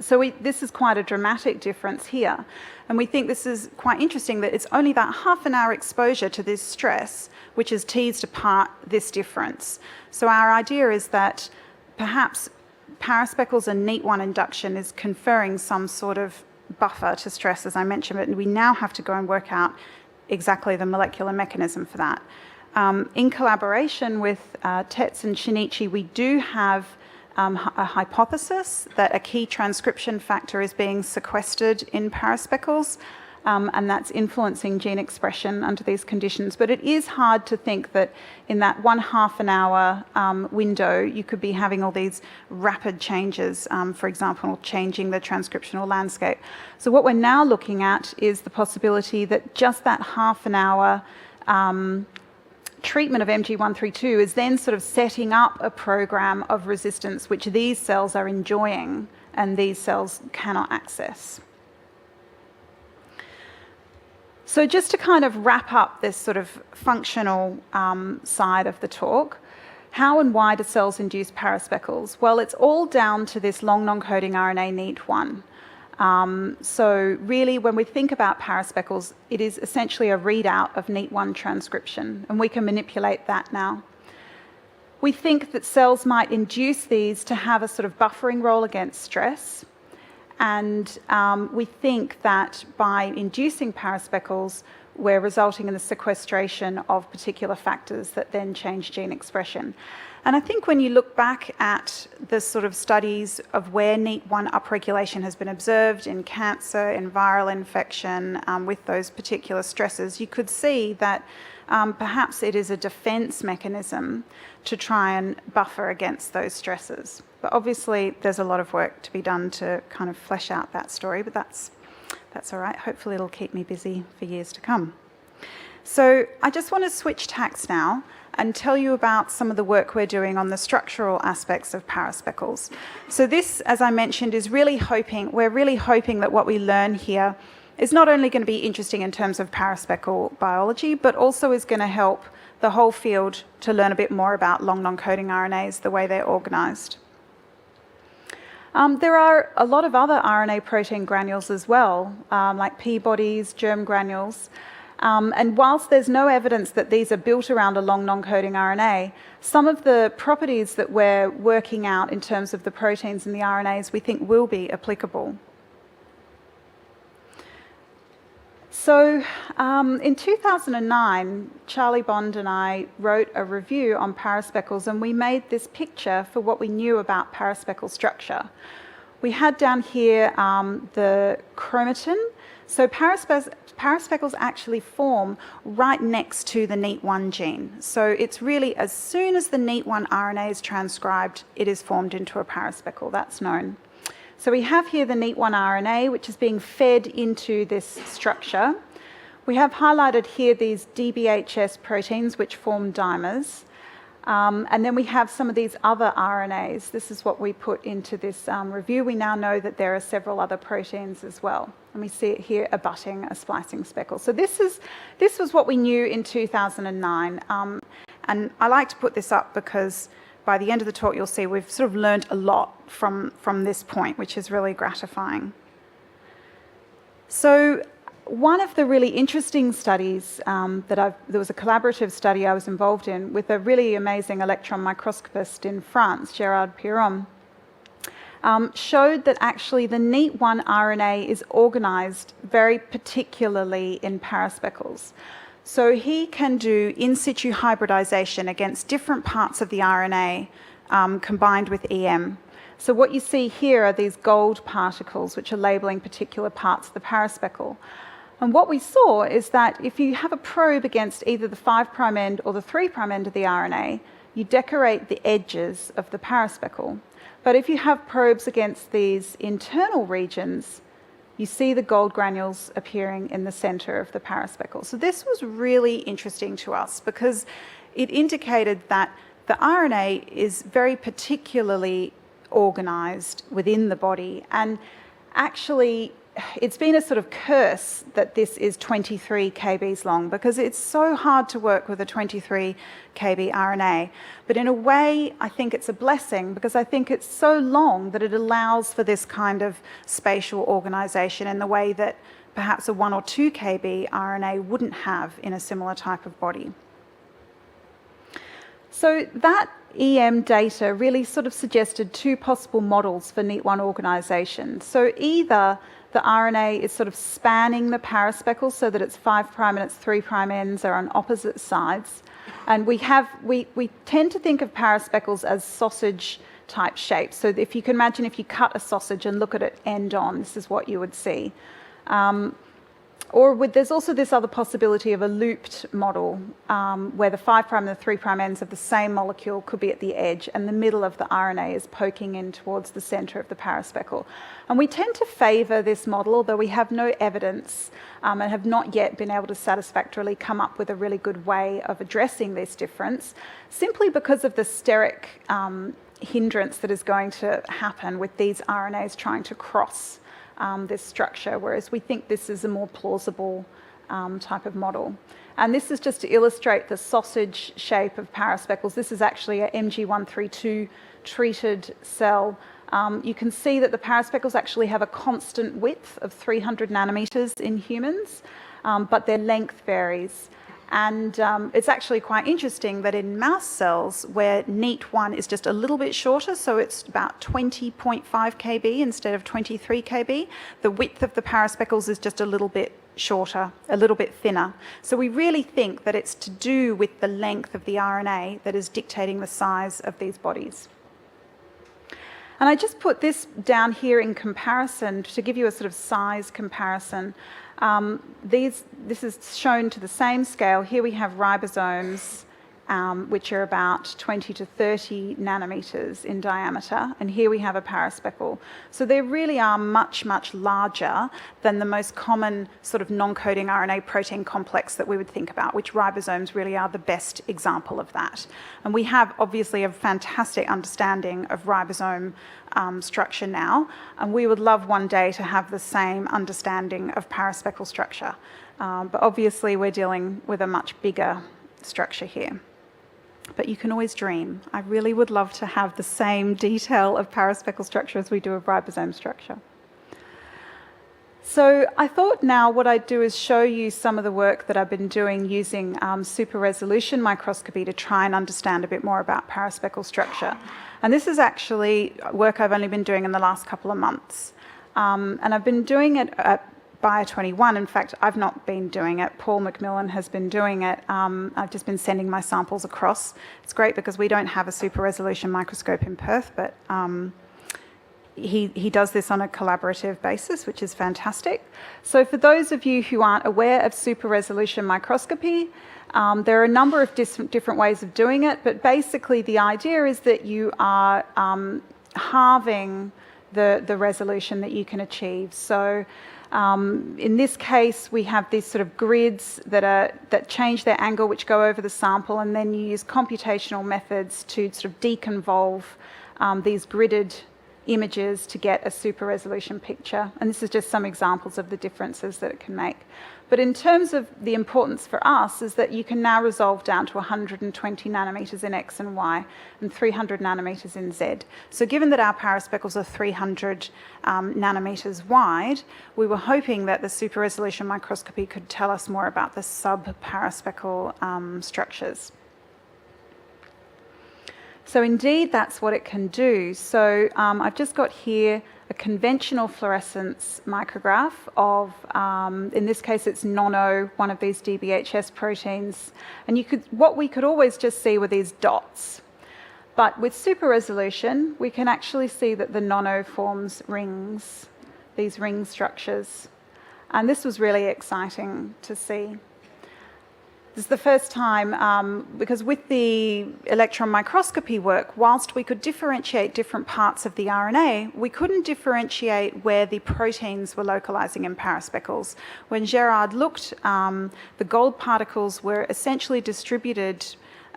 So this is quite a dramatic difference here. And we think this is quite interesting that it's only that half an hour exposure to this stress which has teased apart this difference. So our idea is that perhaps paraspeckles and NEAT1 induction is conferring some sort of buffer to stress, as I mentioned, but we now have to go and work out exactly the molecular mechanism for that. In collaboration with Tetz and Shinichi, we do have a hypothesis that a key transcription factor is being sequestered in paraspeckles, and that's influencing gene expression under these conditions. But it is hard to think that in that 1/2 an hour window, you could be having all these rapid changes, for example, changing the transcriptional landscape. So what we're now looking at is the possibility that just that half an hour treatment of MG132 is then sort of setting up a program of resistance which these cells are enjoying and these cells cannot access. So just to kind of wrap up this sort of functional side of the talk, how and why do cells induce paraspeckles? Well, it's all down to this long non-coding RNA NEAT1. So really, when we think about paraspeckles, it is essentially a readout of NEAT1 transcription, and we can manipulate that now. We think that cells might induce these to have a sort of buffering role against stress, and we think that by inducing paraspeckles, we're resulting in the sequestration of particular factors that then change gene expression. And I think when you look back at the sort of studies of where NEAT1 upregulation has been observed in cancer, in viral infection, with those particular stresses, you could see that perhaps it is a defense mechanism to try and buffer against those stresses. But obviously, there's a lot of work to be done to kind of flesh out that story, but that's all right. Hopefully, it'll keep me busy for years to come. So I just want to switch tacks now and tell you about some of the work we're doing on the structural aspects of paraspeckles. So this, as I mentioned, is we're really hoping that what we learn here is not only going to be interesting in terms of paraspeckle biology, but also is going to help the whole field to learn a bit more about long non-coding RNAs, the way they're organised. There are a lot of other RNA protein granules as well, like P-bodies, germ granules. And whilst there's no evidence that these are built around a long non-coding RNA, some of the properties that we're working out in terms of the proteins and the RNAs we think will be applicable. So in 2009, Charlie Bond and I wrote a review on paraspeckles, and we made this picture for what we knew about paraspeckle structure. We had down here the chromatin. So paraspeckles actually form right next to the NEAT1 gene. So it's really, as soon as the NEAT1 RNA is transcribed, it is formed into a paraspeckle. That's known. So we have here the NEAT1 RNA, which is being fed into this structure. We have highlighted here these DBHS proteins, which form dimers. And then we have some of these other RNAs. This is what we put into this review. We now know that there are several other proteins as well. And we see it here abutting a splicing speckle. So this was what we knew in 2009. And I like to put this up because by the end of the talk, you'll see we've sort of learned a lot from this point, which is really gratifying. So one of the really interesting studies there was a collaborative study I was involved in with a really amazing electron microscopist in France, Gérard Piron, showed that actually the NEAT1 RNA is organised very particularly in paraspeckles. So he can do in situ hybridization against different parts of the RNA combined with EM. So what you see here are these gold particles which are labeling particular parts of the paraspeckle. And what we saw is that if you have a probe against either the 5' end or the 3' end of the RNA, you decorate the edges of the paraspeckle. But if you have probes against these internal regions, you see the gold granules appearing in the center of the paraspeckle. So this was really interesting to us because it indicated that the RNA is very particularly organized within the body, and actually it's been a sort of curse that this is 23 kbs long because it's so hard to work with a 23 kb RNA. But in a way, I think it's a blessing because I think it's so long that it allows for this kind of spatial organization in the way that perhaps a 1 or 2 kb RNA wouldn't have in a similar type of body. So that EM data really sort of suggested two possible models for NEAT1 organization. So either the RNA is sort of spanning the paraspeckle so that its 5' and its 3' ends are on opposite sides. And we tend to think of paraspeckles as sausage type shapes. So if you can imagine if you cut a sausage and look at it end on, this is what you would see. There's also this other possibility of a looped model where the 5' and the 3' ends of the same molecule could be at the edge and the middle of the RNA is poking in towards the center of the paraspeckle. And we tend to favor this model, although we have no evidence and have not yet been able to satisfactorily come up with a really good way of addressing this difference, simply because of the steric hindrance that is going to happen with these RNAs trying to cross this structure, whereas we think this is a more plausible type of model. And this is just to illustrate the sausage shape of paraspeckles. This is actually a MG132 treated cell. You can see that the paraspeckles actually have a constant width of 300 nanometers in humans, but their length varies. And it's actually quite interesting that in mouse cells where NEAT1 is just a little bit shorter, so it's about 20.5 kb instead of 23 kb, the width of the paraspeckles is just a little bit shorter, a little bit thinner. So we really think that it's to do with the length of the RNA that is dictating the size of these bodies. And I just put this down here in comparison to give you a sort of size comparison. This is shown to the same scale. Here we have ribosomes, which are about 20 to 30 nanometers in diameter, and here we have a paraspeckle. So they really are much, much larger than the most common sort of non-coding RNA protein complex that we would think about, which ribosomes really are the best example of that. And we have obviously a fantastic understanding of ribosome structure now, and we would love one day to have the same understanding of paraspeckle structure. But obviously we're dealing with a much bigger structure here. But you can always dream. I really would love to have the same detail of paraspeckle structure as we do of ribosome structure. So I thought now what I'd do is show you some of the work that I've been doing using super resolution microscopy to try and understand a bit more about paraspeckle structure. And this is actually work I've only been doing in the last couple of months. And I've been doing it at Bio21. In fact, I've not been doing it. Paul McMillan has been doing it. I've just been sending my samples across. It's great because we don't have a super resolution microscope in Perth, but he does this on a collaborative basis, which is fantastic. So for those of you who aren't aware of super resolution microscopy, there are a number of different ways of doing it, but basically the idea is that you are halving the resolution that you can achieve. So in this case, we have these sort of grids that change their angle, which go over the sample, and then you use computational methods to sort of deconvolve these gridded images to get a super resolution picture. And this is just some examples of the differences that it can make. But in terms of the importance for us is that you can now resolve down to 120 nanometers in X and Y and 300 nanometers in Z. So given that our paraspeckles are 300 nanometers wide, we were hoping that the super resolution microscopy could tell us more about the sub-paraspeckle structures. So indeed, that's what it can do. So I've just got here a conventional fluorescence micrograph of, in this case, it's nono, one of these DBHS proteins. And what we could always just see were these dots. But with super resolution, we can actually see that the nono forms rings, these ring structures. And this was really exciting to see. This is the first time, because with the electron microscopy work, whilst we could differentiate different parts of the RNA, we couldn't differentiate where the proteins were localizing in paraspeckles. When Gerard looked, the gold particles were essentially distributed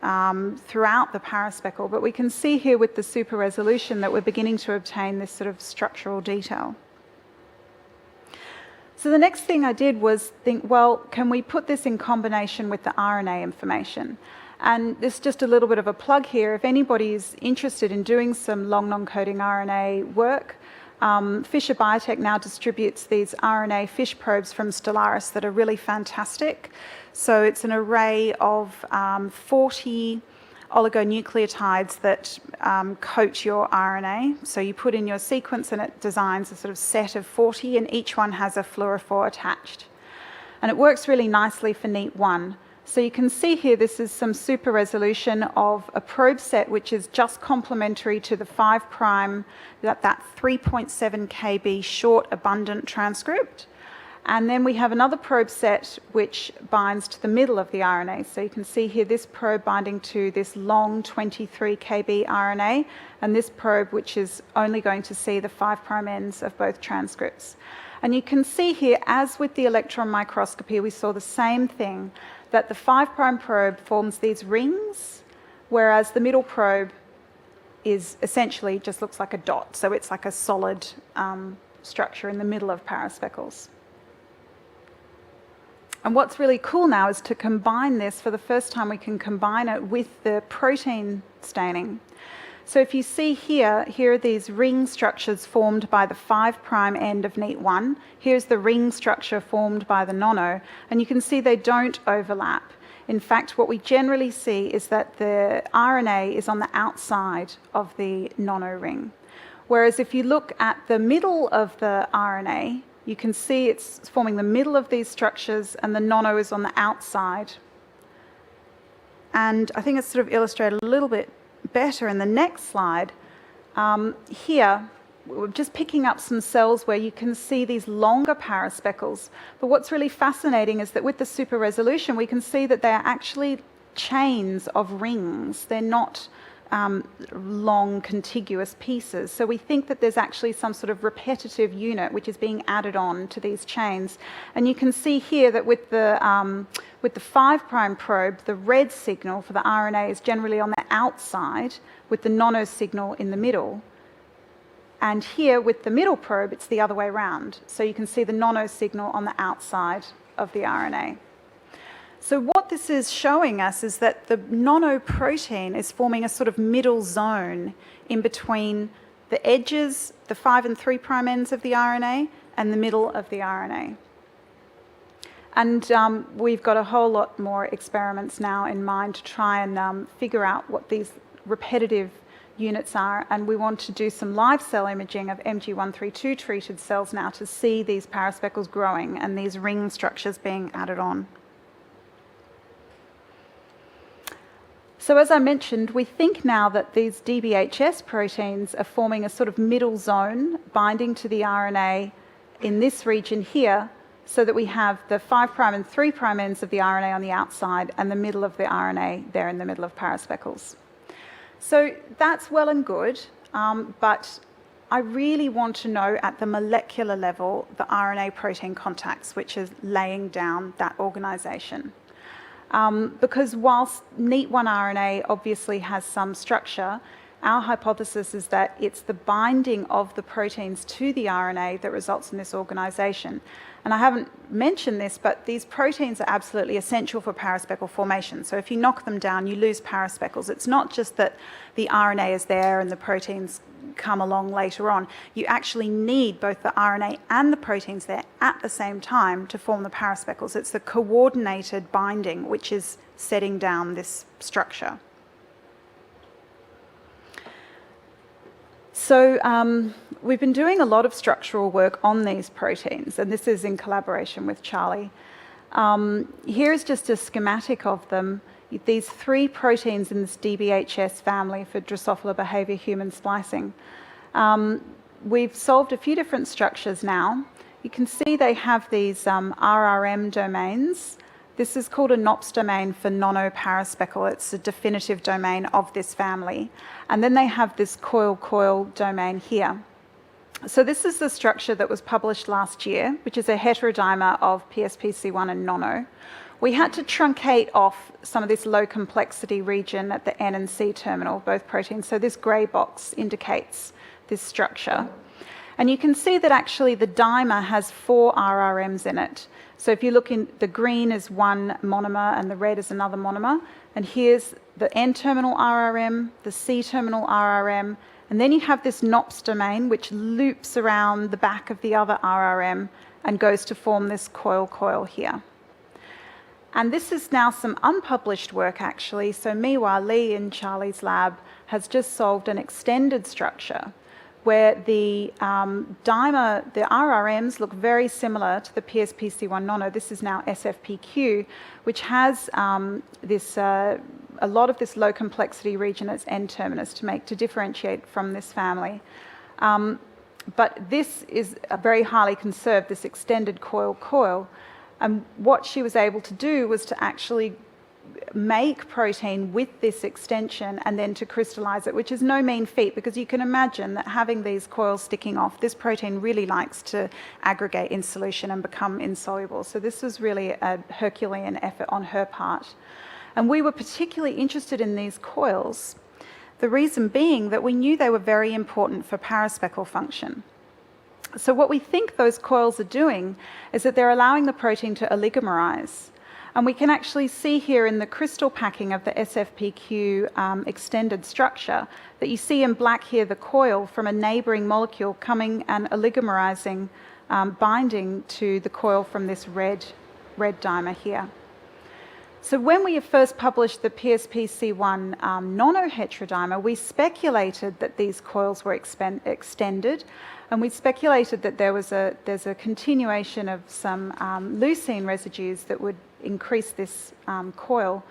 throughout the paraspeckle, but we can see here with the super resolution that we're beginning to obtain this sort of structural detail. So the next thing I did was think, well, can we put this in combination with the RNA information? And this is just a little bit of a plug here. If anybody's interested in doing some long non-coding RNA work, Fisher Biotech now distributes these RNA fish probes from Stellaris that are really fantastic. So it's an array of 40 oligonucleotides that coat your RNA. So you put in your sequence and it designs a sort of set of 40, and each one has a fluorophore attached. And it works really nicely for NEAT1. So you can see here this is some super resolution of a probe set which is just complementary to the 5', that 3.7 kb short abundant transcript. And then we have another probe set which binds to the middle of the RNA. So you can see here this probe binding to this long 23 kb RNA, and this probe which is only going to see the 5' ends of both transcripts. And you can see here, as with the electron microscopy, we saw the same thing, that the 5' probe forms these rings, whereas the middle probe is essentially just looks like a dot. So it's like a solid structure in the middle of paraspeckles. And what's really cool now is to combine this. For the first time, we can combine it with the protein staining. So if you see here, here are these ring structures formed by the 5' end of NEAT1. Here's the ring structure formed by the nono, and you can see they don't overlap. In fact, what we generally see is that the RNA is on the outside of the nono ring. Whereas if you look at the middle of the RNA, you can see it's forming the middle of these structures and the nono is on the outside. And I think it's sort of illustrated a little bit better in the next slide. Here, we're just picking up some cells where you can see these longer paraspeckles. But what's really fascinating is that with the super resolution, we can see that they're actually chains of rings. They're not long contiguous pieces. So we think that there's actually some sort of repetitive unit which is being added on to these chains. And you can see here that with the 5' probe, the red signal for the RNA is generally on the outside, with the nono signal in the middle. And here with the middle probe, it's the other way around. So you can see the nono signal on the outside of the RNA. So what this is showing us is that the nonoprotein is forming a sort of middle zone in between the edges, the 5' and 3' ends of the RNA, and the middle of the RNA. And we've got a whole lot more experiments now in mind to try and figure out what these repetitive units are, and we want to do some live cell imaging of MG132 treated cells now to see these paraspeckles growing and these ring structures being added on. So as I mentioned, we think now that these DBHS proteins are forming a sort of middle zone binding to the RNA in this region here, so that we have the 5' and 3' ends of the RNA on the outside and the middle of the RNA there in the middle of paraspeckles. So that's well and good, but I really want to know at the molecular level the RNA protein contacts, which is laying down that organisation. Because whilst NEAT1 RNA obviously has some structure, our hypothesis is that it's the binding of the proteins to the RNA that results in this organisation. And I haven't mentioned this, but these proteins are absolutely essential for paraspeckle formation. So if you knock them down, you lose paraspeckles. It's not just that the RNA is there and the proteins come along later on. You actually need both the RNA and the proteins there at the same time to form the paraspeckles. It's the coordinated binding which is setting down this structure. So we've been doing a lot of structural work on these proteins, and this is in collaboration with Charlie. Here's just a schematic of them. These 3 proteins in this DBHS family for Drosophila behavior human splicing. We've solved a few different structures now. You can see they have these RRM domains This is called a NOPS domain for nanoparaspeckle. It's a definitive domain of this family. And then they have this coil-coil domain here. So this is the structure that was published last year, which is a heterodimer of PSPC1 and nono. We had to truncate off some of this low complexity region at the N and C terminal, both proteins. So this grey box indicates this structure. And you can see that actually the dimer has 4 RRMs in it. So if you look in, the green is one monomer and the red is another monomer. And here's the N-terminal RRM, the C-terminal RRM, and then you have this NOPS domain which loops around the back of the other RRM and goes to form this coil-coil here. And this is now some unpublished work actually. So Miwa Lee in Charlie's lab has just solved an extended structure where the dimer, the RRMs look very similar to the PSPC1 nono. This is now SFPQ, which has a lot of this low complexity region as N-terminus to differentiate from this family. But this is a very highly conserved, this extended coil-coil. And what she was able to do was to actually make protein with this extension and then to crystallize it, which is no mean feat, because you can imagine that having these coils sticking off, this protein really likes to aggregate in solution and become insoluble. So this was really a Herculean effort on her part. And we were particularly interested in these coils, the reason being that we knew they were very important for paraspeckle function. So what we think those coils are doing is that they're allowing the protein to oligomerize. And we can actually see here in the crystal packing of the SFPQ extended structure that you see in black here the coil from a neighboring molecule coming and oligomerizing, binding to the coil from this red dimer here. So when we first published the PSPC1 nonoheterodimer, we speculated that these coils were extended, and we speculated that there's a continuation of some leucine residues that would increase this coil.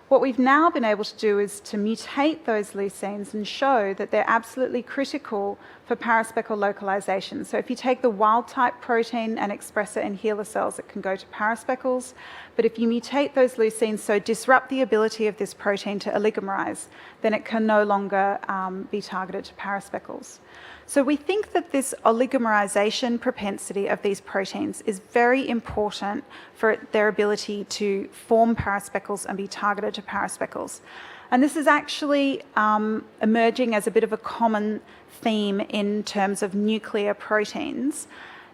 What we've now been able to do is to mutate those leucines and show that they're absolutely critical for paraspeckle localization. So if you take the wild-type protein and express it in HeLa cells, it can go to paraspeckles. But if you mutate those leucines, so disrupt the ability of this protein to oligomerize, then it can no longer be targeted to paraspeckles. So we think that this oligomerization propensity of these proteins is very important for their ability to form paraspeckles and be targeted to paraspeckles. And this is actually emerging as a bit of a common theme in terms of nuclear proteins,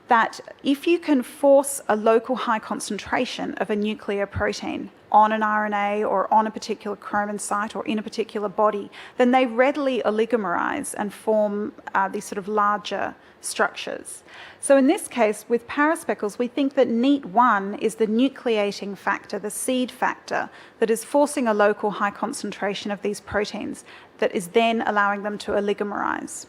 that if you can force a local high concentration of a nuclear protein on an RNA or on a particular chromin site or in a particular body, then they readily oligomerize and form these sort of larger structures. So in this case, with paraspeckles, we think that NEAT1 is the nucleating factor, the seed factor, that is forcing a local high concentration of these proteins that is then allowing them to oligomerize.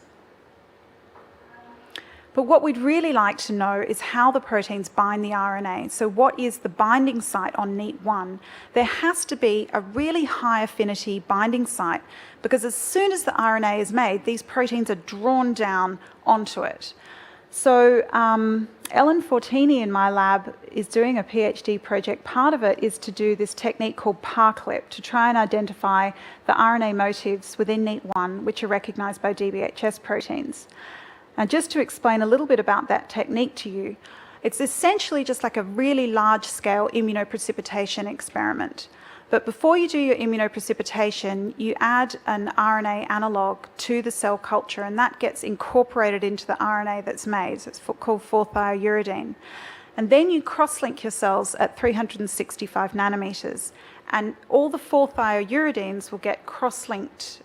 But what we'd really like to know is how the proteins bind the RNA. So what is the binding site on NEAT1? There has to be a really high affinity binding site, because as soon as the RNA is made, these proteins are drawn down onto it. So Ellen Fortini in my lab is doing a PhD project. Part of it is to do this technique called PARClip, to try and identify the RNA motifs within NEAT1 which are recognized by DBHS proteins. And just to explain a little bit about that technique to you, it's essentially just like a really large-scale immunoprecipitation experiment. But before you do your immunoprecipitation, you add an RNA analog to the cell culture, and that gets incorporated into the RNA that's made. So it's called 4-thiouridine. And then you cross-link your cells at 365 nanometers, and all the 4-thiouridines will get cross-linked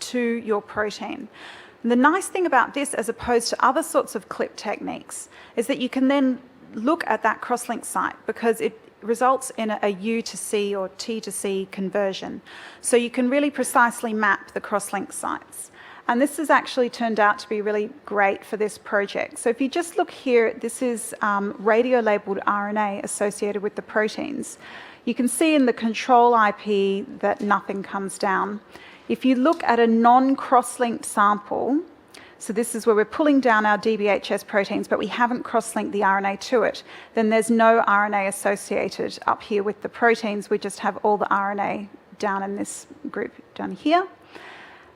to your protein. And the nice thing about this, as opposed to other sorts of clip techniques, is that you can then look at that cross-link site, because it results in a U to C or T to C conversion. So you can really precisely map the cross-link sites. And this has actually turned out to be really great for this project. So if you just look here, this is radio-labeled RNA associated with the proteins. You can see in the control IP that nothing comes down. If you look at a non-cross-linked sample, so this is where we're pulling down our DBHS proteins, but we haven't cross-linked the RNA to it, then there's no RNA associated up here with the proteins. We just have all the RNA down in this group down here.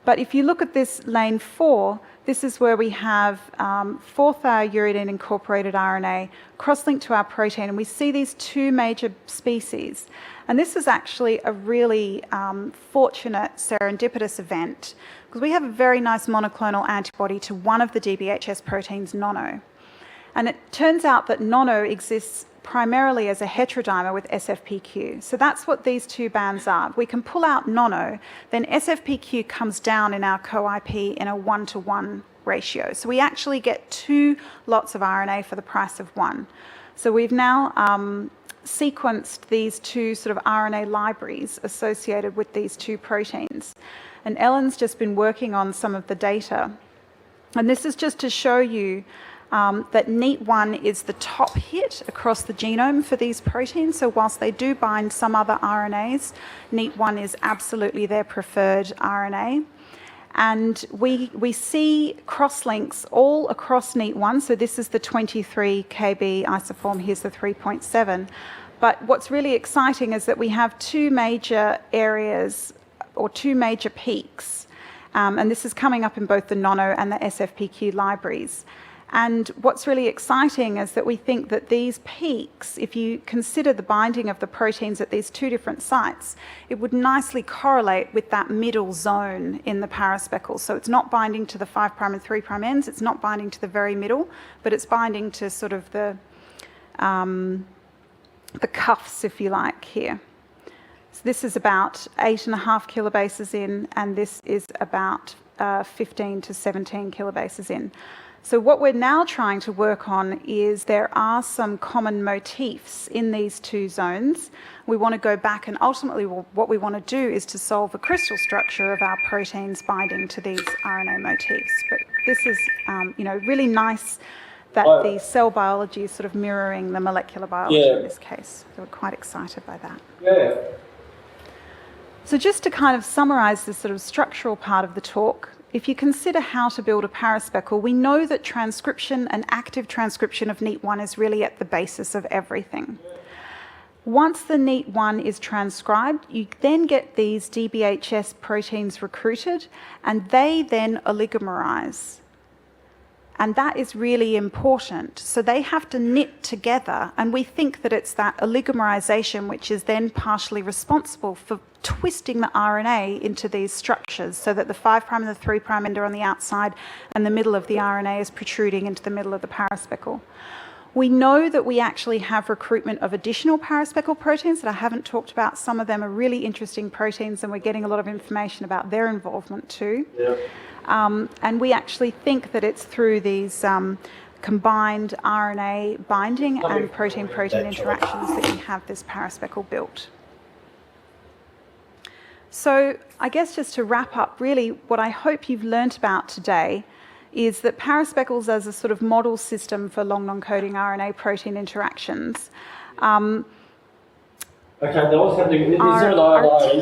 But if you look at this lane 4, this is where we have 4-thiouridine incorporated RNA cross-linked to our protein, and we see these two major species. And this is actually a really fortunate serendipitous event, because we have a very nice monoclonal antibody to one of the DBHS proteins, nono. And it turns out that nono exists primarily as a heterodimer with SFPQ. So that's what these two bands are. If we can pull out nono, then SFPQ comes down in our co-IP in a 1-to-1 ratio. So we actually get 2 lots of RNA for the price of 1. So we've now sequenced these 2 sort of RNA libraries associated with these 2 proteins. And Ellen's just been working on some of the data. And this is just to show you that NEAT1 is the top hit across the genome for these proteins. So whilst they do bind some other RNAs, NEAT1 is absolutely their preferred RNA. And we see cross-links all across NEAT1. So this is the 23 kb isoform, here's the 3.7. But what's really exciting is that we have 2 major areas, or 2 major peaks. And this is coming up in both the nono and the SFPQ libraries. And what's really exciting is that we think that these peaks, if you consider the binding of the proteins at these 2 different sites, it would nicely correlate with that middle zone in the paraspeckles. So it's not binding to the 5' and 3' ends, it's not binding to the very middle, but it's binding to sort of the cuffs, if you like, here. So this is about 8.5 kilobases in, and this is about 15 to 17 kilobases in. So what we're now trying to work on is there are some common motifs in these 2 zones. We want to go back, and ultimately what we want to do is to solve the crystal structure of our proteins binding to these RNA motifs. But this is really nice that the cell biology is sort of mirroring the molecular biology in this case. So we're quite excited by that. Yeah. So just to kind of summarize this sort of structural part of the talk, if you consider how to build a paraspeckle, we know that transcription and active transcription of NEAT1 is really at the basis of everything. Once the NEAT1 is transcribed, you then get these DBHS proteins recruited, and they then oligomerise. And that is really important. So they have to knit together, and we think that it's that oligomerization which is then partially responsible for twisting the RNA into these structures so that the 5' and the 3' end are on the outside and the middle of the RNA is protruding into the middle of the paraspeckle. We know that we actually have recruitment of additional paraspeckle proteins that I haven't talked about. Some of them are really interesting proteins, and we're getting a lot of information about their involvement too. Yeah. And we actually think that it's through these combined RNA binding and protein-protein interactions that you have this paraspeckle built. So I guess just to wrap up, really what I hope you've learnt about today is that paraspeckles as a sort of model system for long non-coding RNA protein interactions are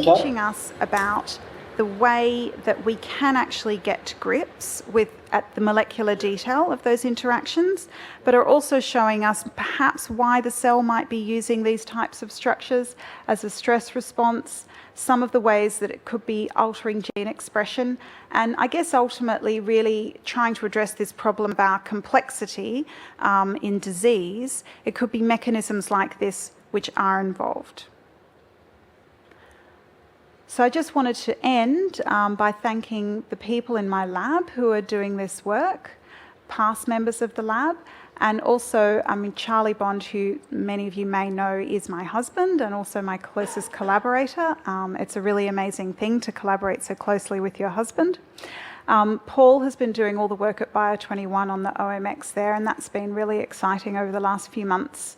teaching us about the way that we can actually get to grips with at the molecular detail of those interactions, but are also showing us perhaps why the cell might be using these types of structures as a stress response, some of the ways that it could be altering gene expression, and I guess ultimately really trying to address this problem of our complexity in disease. It could be mechanisms like this which are involved. So I just wanted to end by thanking the people in my lab who are doing this work, past members of the lab, and also, Charlie Bond, who many of you may know is my husband and also my closest collaborator. It's a really amazing thing to collaborate so closely with your husband. Paul has been doing all the work at Bio21 on the OMX there, and that's been really exciting over the last few months.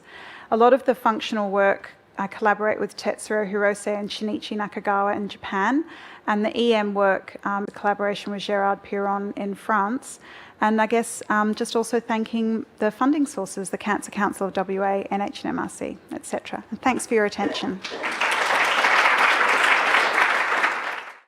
A lot of the functional work, I collaborate with Tetsuro Hirose and Shinichi Nakagawa in Japan, and the EM work, collaboration with Gérard Piron in France. And I guess just also thanking the funding sources, the Cancer Council of WA, NH&MRC, etc. And thanks for your attention.